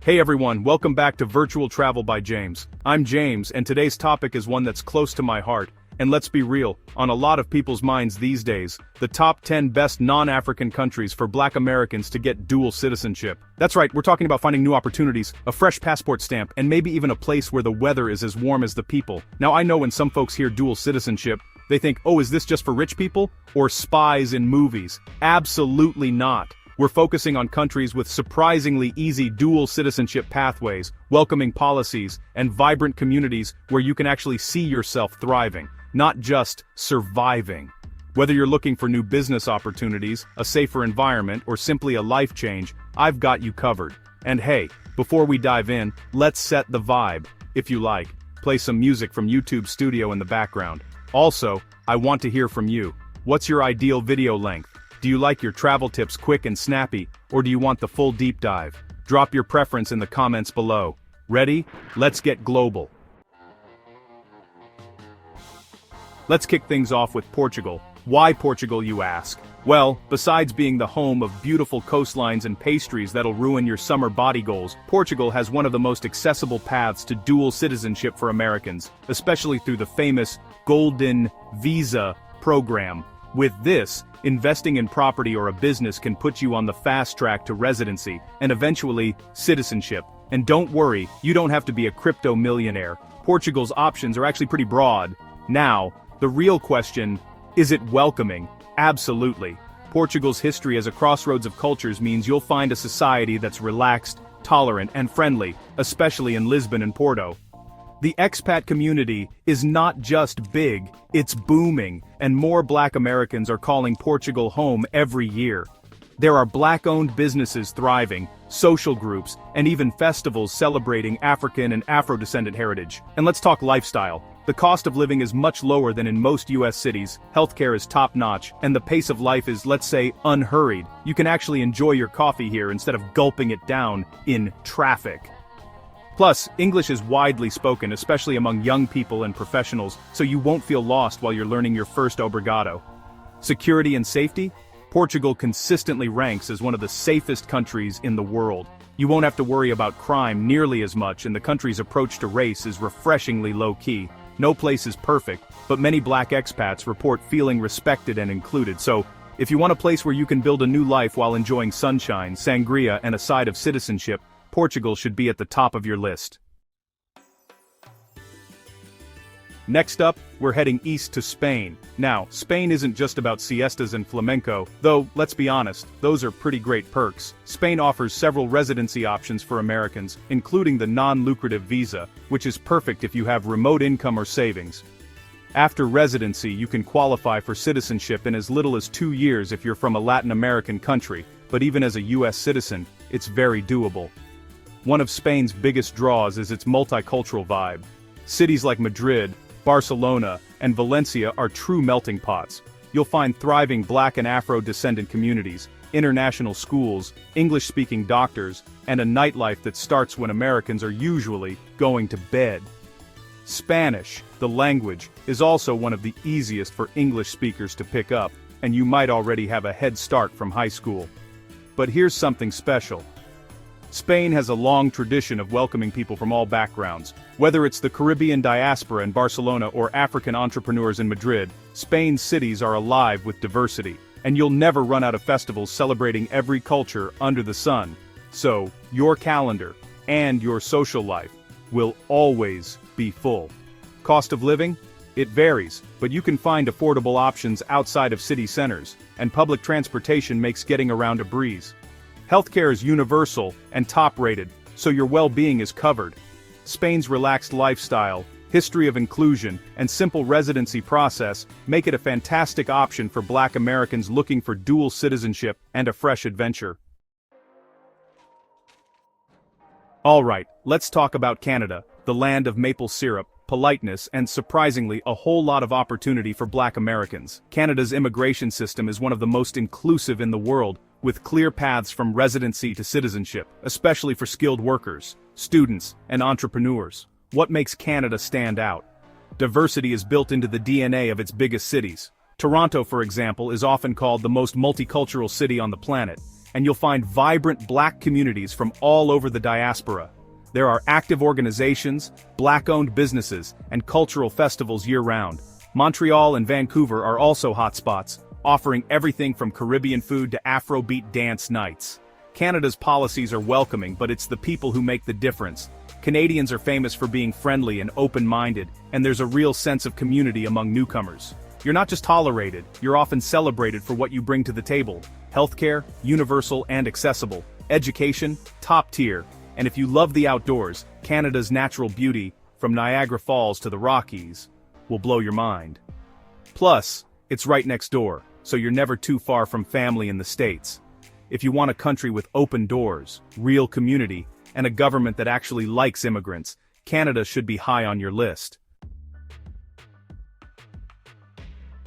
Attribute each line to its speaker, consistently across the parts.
Speaker 1: Hey everyone, welcome back to Virtual Travel by James. I'm James, and today's topic is one that's close to my heart. And let's be real, on a lot of people's minds these days, the top 10 best non-African countries for Black Americans to get dual citizenship. That's right, we're talking about finding new opportunities, a fresh passport stamp, and maybe even a place where the weather is as warm as the people. Now I know when some folks hear dual citizenship, they think, oh, is this just for rich people? Or spies in movies? Absolutely not. We're focusing on countries with surprisingly easy dual citizenship pathways, welcoming policies, and vibrant communities where you can actually see yourself thriving, not just surviving. Whether you're looking for new business opportunities, a safer environment, or simply a life change, I've got you covered. And hey, before we dive in, let's set the vibe. If you like, play some music from YouTube Studio in the background. Also, I want to hear from you. What's your ideal video length? Do you like your travel tips quick and snappy, or do you want the full deep dive? Drop your preference in the comments below. Ready? Let's get global. Let's kick things off with Portugal. Why Portugal, you ask? Well, besides being the home of beautiful coastlines and pastries that'll ruin your summer body goals, Portugal has one of the most accessible paths to dual citizenship for Americans, especially through the famous Golden Visa program. With this, investing in property or a business can put you on the fast track to residency, and eventually, citizenship. And don't worry, you don't have to be a crypto millionaire. Portugal's options are actually pretty broad. Now, the real question, is it welcoming? Absolutely. Portugal's history as a crossroads of cultures means you'll find a society that's relaxed, tolerant, and friendly, especially in Lisbon and Porto. The expat community is not just big, it's booming, and more Black Americans are calling Portugal home every year. There are Black-owned businesses thriving, social groups, and even festivals celebrating African and Afro-descendant heritage. And let's talk lifestyle. The cost of living is much lower than in most US cities, healthcare is top-notch, and the pace of life is, let's say, unhurried. You can actually enjoy your coffee here instead of gulping it down in traffic. Plus, English is widely spoken, especially among young people and professionals, so you won't feel lost while you're learning your first obrigado. Security and safety? Portugal consistently ranks as one of the safest countries in the world. You won't have to worry about crime nearly as much, and the country's approach to race is refreshingly low-key. No place is perfect, but many Black expats report feeling respected and included, so if you want a place where you can build a new life while enjoying sunshine, sangria, and a side of citizenship, Portugal should be at the top of your list. Next up, we're heading east to Spain. Now, Spain isn't just about siestas and flamenco, though, let's be honest, those are pretty great perks. Spain offers several residency options for Americans, including the non-lucrative visa, which is perfect if you have remote income or savings. After residency, you can qualify for citizenship in as little as 2 years if you're from a Latin American country, but even as a US citizen, it's very doable. One of Spain's biggest draws is its multicultural vibe. Cities like Madrid, Barcelona, and Valencia are true melting pots. You'll find thriving Black and Afro-descendant communities, international schools, English-speaking doctors, and a nightlife that starts when Americans are usually going to bed. Spanish, the language, is also one of the easiest for English speakers to pick up, and you might already have a head start from high school. But here's something special. Spain has a long tradition of welcoming people from all backgrounds. Whether it's the Caribbean diaspora in Barcelona or African entrepreneurs in Madrid, Spain's cities are alive with diversity, and you'll never run out of festivals celebrating every culture under the sun. So, your calendar and your social life will always be full. Cost of living? It varies, but you can find affordable options outside of city centers, and public transportation makes getting around a breeze. Healthcare is universal and top-rated, so your well-being is covered. Spain's relaxed lifestyle, history of inclusion, and simple residency process make it a fantastic option for Black Americans looking for dual citizenship and a fresh adventure. Alright, let's talk about Canada, the land of maple syrup, politeness, and surprisingly, a whole lot of opportunity for Black Americans. Canada's immigration system is one of the most inclusive in the world, with clear paths from residency to citizenship, especially for skilled workers, students, and entrepreneurs. What makes Canada stand out? Diversity is built into the DNA of its biggest cities. Toronto, for example, is often called the most multicultural city on the planet, and you'll find vibrant Black communities from all over the diaspora. There are active organizations, Black-owned businesses, and cultural festivals year-round. Montreal and Vancouver are also hotspots, offering everything from Caribbean food to Afrobeat dance nights. Canada's policies are welcoming, but it's the people who make the difference. Canadians are famous for being friendly and open-minded, and there's a real sense of community among newcomers. You're not just tolerated, you're often celebrated for what you bring to the table. Healthcare, universal and accessible. Education, top tier. And if you love the outdoors, Canada's natural beauty, from Niagara Falls to the Rockies, will blow your mind. Plus, it's right next door, so you're never too far from family in the States. If you want a country with open doors, real community, and a government that actually likes immigrants, Canada should be high on your list.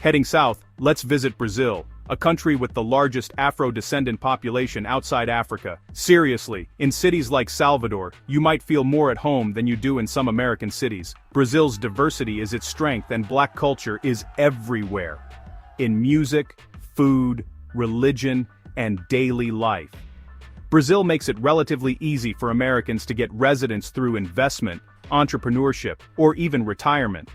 Speaker 1: Heading south, let's visit Brazil, a country with the largest Afro-descendant population outside Africa. Seriously, in cities like Salvador, you might feel more at home than you do in some American cities. Brazil's diversity is its strength, and Black culture is everywhere. In music, food, religion, and daily life. Brazil makes it relatively easy for Americans to get residence through investment, entrepreneurship, or even retirement.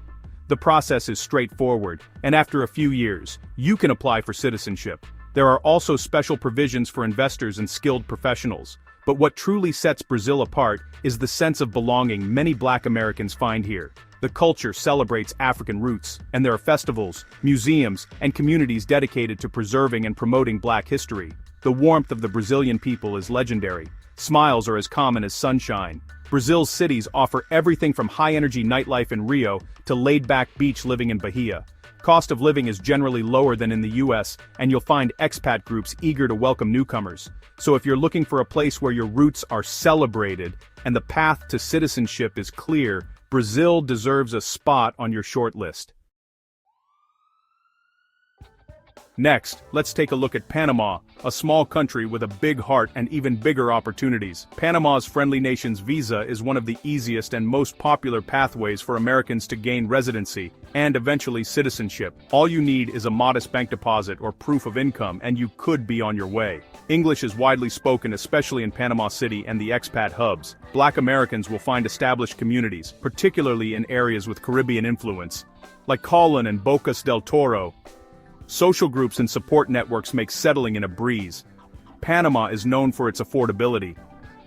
Speaker 1: The process is straightforward, and after a few years, you can apply for citizenship. There are also special provisions for investors and skilled professionals. But what truly sets Brazil apart is the sense of belonging many Black Americans find here. The culture celebrates African roots, and there are festivals, museums, and communities dedicated to preserving and promoting Black history. The warmth of the Brazilian people is legendary. Smiles are as common as sunshine. Brazil's cities offer everything from high-energy nightlife in Rio to laid-back beach living in Bahia. Cost of living is generally lower than in the US, and you'll find expat groups eager to welcome newcomers. So if you're looking for a place where your roots are celebrated and the path to citizenship is clear, Brazil deserves a spot on your short list. Next, let's take a look at Panama, a small country with a big heart and even bigger opportunities. Panama's Friendly Nations visa is one of the easiest and most popular pathways for Americans to gain residency and eventually citizenship. All you need is a modest bank deposit or proof of income, and you could be on your way. English is widely spoken, especially in Panama City and the expat hubs. Black Americans will find established communities, particularly in areas with Caribbean influence, like Colon and Bocas del Toro. Social groups and support networks make settling in a breeze. Panama is known for its affordability.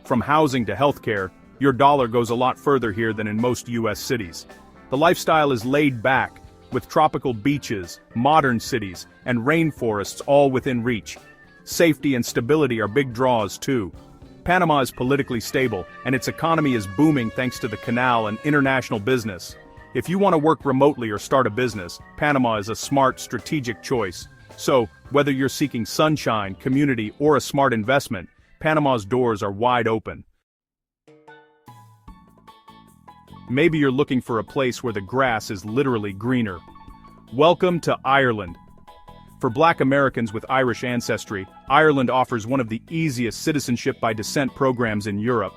Speaker 1: From housing to healthcare, your dollar goes a lot further here than in most US cities. The lifestyle is laid back, with tropical beaches, modern cities, and rainforests all within reach. Safety and stability are big draws too. Panama is politically stable, and its economy is booming thanks to the canal and international business. If you want to work remotely or start a business, Panama is a smart, strategic choice. So, whether you're seeking sunshine, community, or a smart investment, Panama's doors are wide open. Maybe you're looking for a place where the grass is literally greener. Welcome to Ireland. For Black Americans with Irish ancestry, Ireland offers one of the easiest citizenship by descent programs in Europe.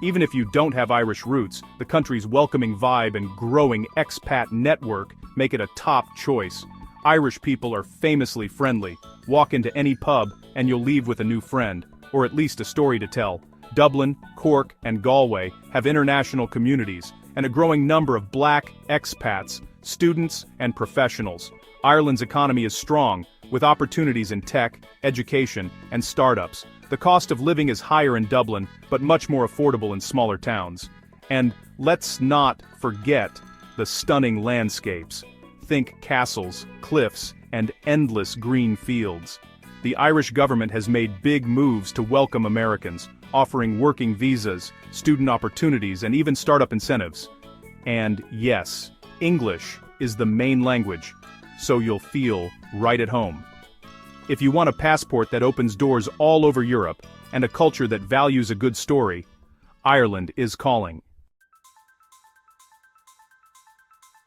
Speaker 1: Even if you don't have Irish roots, the country's welcoming vibe and growing expat network make it a top choice. Irish people are famously friendly. Walk into any pub, and you'll leave with a new friend, or at least a story to tell. Dublin, Cork, and Galway have international communities, and a growing number of Black expats, students, and professionals. Ireland's economy is strong, with opportunities in tech, education, and startups. The cost of living is higher in Dublin, but much more affordable in smaller towns. And let's not forget the stunning landscapes. Think castles, cliffs, and endless green fields. The Irish government has made big moves to welcome Americans, offering working visas, student opportunities, and even startup incentives. And yes, English is the main language, so you'll feel right at home. If you want a passport that opens doors all over Europe, and a culture that values a good story, Ireland is calling.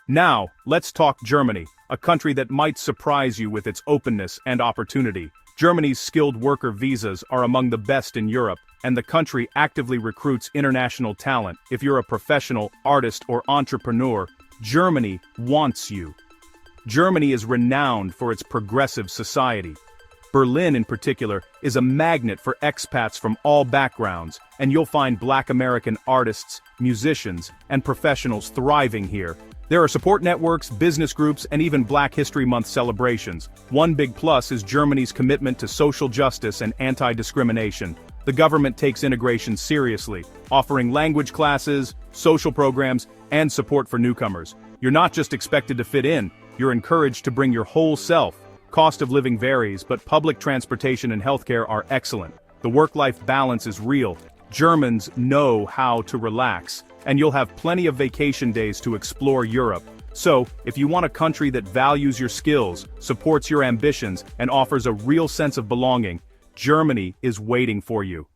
Speaker 1: Now, let's talk Germany, a country that might surprise you with its openness and opportunity. Germany's skilled worker visas are among the best in Europe, and the country actively recruits international talent. If you're a professional, artist, or entrepreneur, Germany wants you. Germany is renowned for its progressive society. Berlin, in particular, is a magnet for expats from all backgrounds, and you'll find Black American artists, musicians, and professionals thriving here. There are support networks, business groups, and even Black History Month celebrations. One big plus is Germany's commitment to social justice and anti-discrimination. The government takes integration seriously, offering language classes, social programs, and support for newcomers. You're not just expected to fit in, you're encouraged to bring your whole self. Cost of living varies, but public transportation and healthcare are excellent. The work-life balance is real. Germans know how to relax, and you'll have plenty of vacation days to explore Europe. So, if you want a country that values your skills, supports your ambitions, and offers a real sense of belonging, Germany is waiting for you.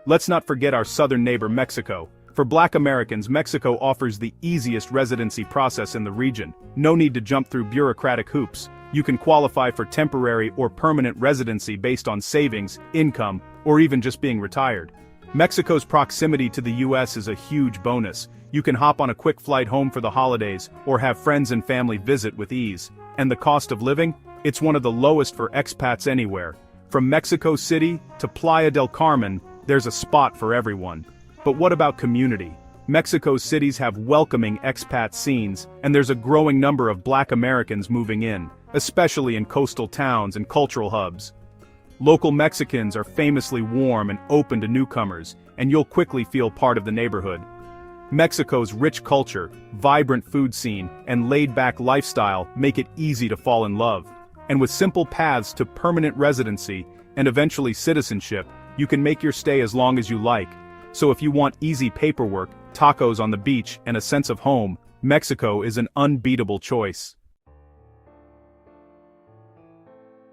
Speaker 1: Let's not forget our southern neighbor Mexico. For Black Americans, Mexico offers the easiest residency process in the region. No need to jump through bureaucratic hoops. You can qualify for temporary or permanent residency based on savings, income, or even just being retired. Mexico's proximity to the US is a huge bonus. You can hop on a quick flight home for the holidays, or have friends and family visit with ease. And the cost of living? It's one of the lowest for expats anywhere. From Mexico City to Playa del Carmen, there's a spot for everyone. But what about community? Mexico's cities have welcoming expat scenes, and there's a growing number of Black Americans moving in, especially in coastal towns and cultural hubs. Local Mexicans are famously warm and open to newcomers, and you'll quickly feel part of the neighborhood. Mexico's rich culture, vibrant food scene, and laid-back lifestyle make it easy to fall in love. And with simple paths to permanent residency, and eventually citizenship, you can make your stay as long as you like. So if you want easy paperwork, tacos on the beach, and a sense of home, Mexico is an unbeatable choice.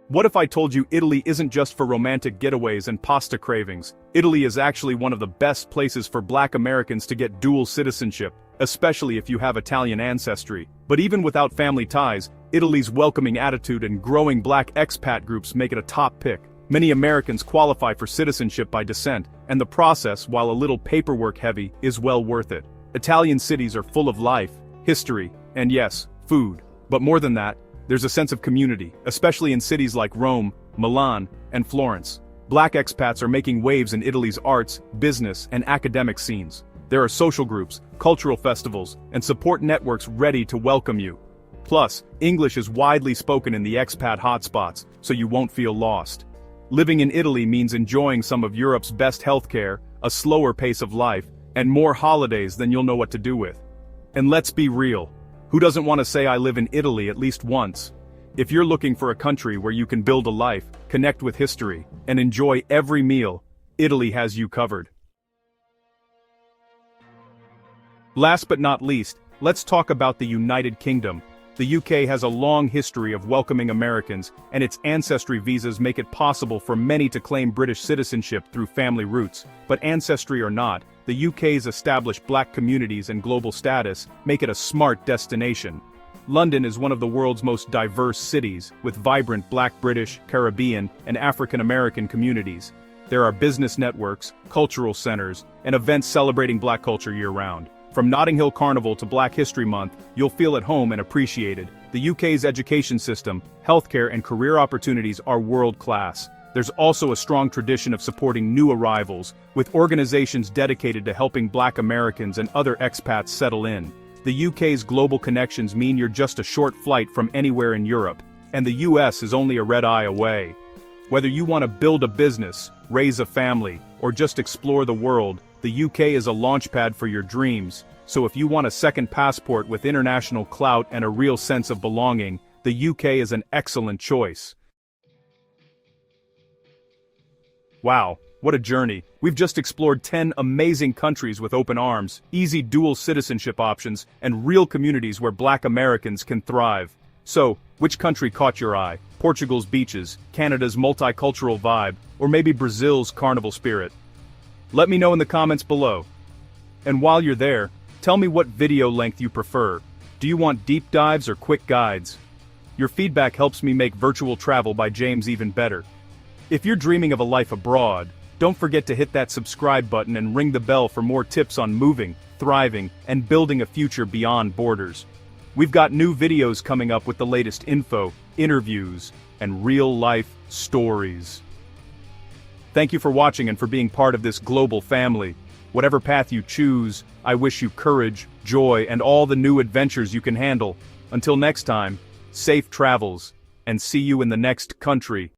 Speaker 1: What if I told you Italy isn't just for romantic getaways and pasta cravings? Italy is actually one of the best places for Black Americans to get dual citizenship, especially if you have Italian ancestry. But even without family ties, Italy's welcoming attitude and growing Black expat groups make it a top pick. Many Americans qualify for citizenship by descent, and the process, while a little paperwork heavy, is well worth it. Italian cities are full of life, history, and yes, food. But more than that, there's a sense of community, especially in cities like Rome, Milan, and Florence. Black expats are making waves in Italy's arts, business, and academic scenes. There are social groups, cultural festivals, and support networks ready to welcome you. Plus, English is widely spoken in the expat hotspots, so you won't feel lost. Living in Italy means enjoying some of Europe's best healthcare, a slower pace of life, and more holidays than you'll know what to do with. And let's be real. Who doesn't want to say I live in Italy at least once? If you're looking for a country where you can build a life, connect with history, and enjoy every meal, Italy has you covered. Last but not least, let's talk about the United Kingdom. The UK has a long history of welcoming Americans, and its ancestry visas make it possible for many to claim British citizenship through family roots. But ancestry or not, the UK's established Black communities and global status make it a smart destination. London is one of the world's most diverse cities, with vibrant Black British, Caribbean, and African American communities. There are business networks, cultural centers, and events celebrating Black culture year-round. From Notting Hill Carnival to Black History Month, you'll feel at home and appreciated. The UK's education system, healthcare, and career opportunities are world-class. There's also a strong tradition of supporting new arrivals, with organizations dedicated to helping Black Americans and other expats settle in. The UK's global connections mean you're just a short flight from anywhere in Europe, and the US is only a red-eye away. Whether you want to build a business, raise a family, or just explore the world, the UK is a launchpad for your dreams. So if you want a second passport with international clout and a real sense of belonging, the UK is an excellent choice. Wow, what a journey. We've just explored 10 amazing countries with open arms, easy dual citizenship options, and real communities where Black Americans can thrive. So, which country caught your eye? Portugal's beaches, Canada's multicultural vibe, or maybe Brazil's carnival spirit? Let me know in the comments below. And while you're there, tell me what video length you prefer. Do you want deep dives or quick guides? Your feedback helps me make Virtual Travel by James even better. If you're dreaming of a life abroad, don't forget to hit that subscribe button and ring the bell for more tips on moving, thriving, and building a future beyond borders. We've got new videos coming up with the latest info, interviews, and real-life stories. Thank you for watching and for being part of this global family. Whatever path you choose, I wish you courage, joy, and all the new adventures you can handle. Until next time, safe travels, and see you in the next country.